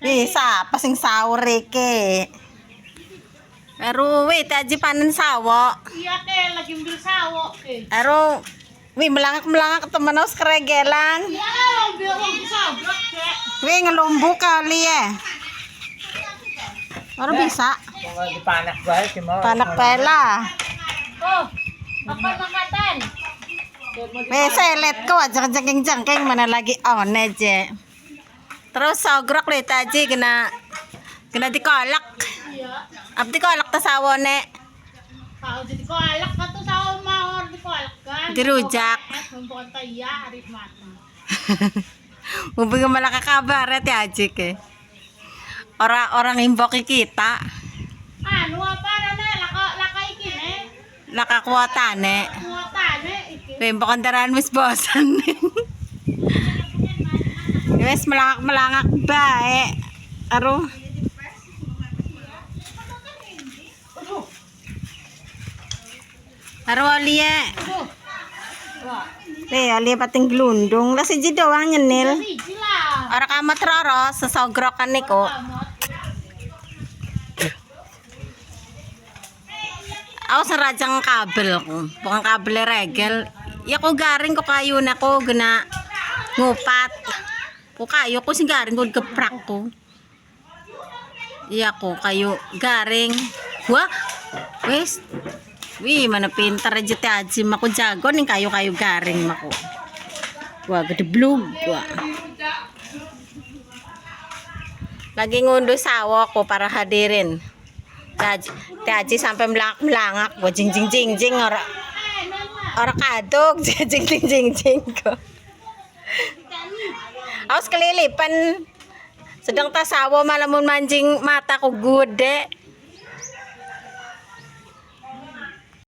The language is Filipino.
Bisa, pasing sauri ke. Pero wait, aji panen sawo. Iya ke, lagi ambil sawo ke. Pero melangak temen us keregelan. Iya, ambil sabrak ke. Ngelumbu kali ya. Orang bisa. Panak ba si mo? Panak pela. Oh, apa makatan? Selet ko jengking mana lagi on aja. Terus sogrok lihat aja kena dikolak. Iya. Abdi kolak ta sawo nek. Kalau jadi kolak kan tuh sawo mau dikolak kan. Dirujak. Membuat iya arif mati. Mumpung malah kabar ya aja ke. Orang imbok kita. Anu apa nana laka iki ne? Laka kuotane. Kuotane iki. Imbok antaran wis bosan. Wis melangak bae. Aduh. Aduh alia. Wah, Alia pating gelundung. Lah siji doang nyenil. siji lah. Ora kamet roro sesogrokan niku. Aku serajang kabel ku. Bukan kabel regel. Ya kok garing kok kayu ko gena ngupat. Kok kayu ko sing garing ko geprak ko. Iya ko kayu garing. Wah. Wis. Wih, mana pintar aja teh aji aku jago nih kayu-kayu garing maku. Wah, gede blug gua. Lagi ngunduh sawo ko para hadirin. Teh aji sampai melangak gua jing ora kaduk jing ko. Awas kelilipan sedang tas sawo malamun mancing mata ko gede.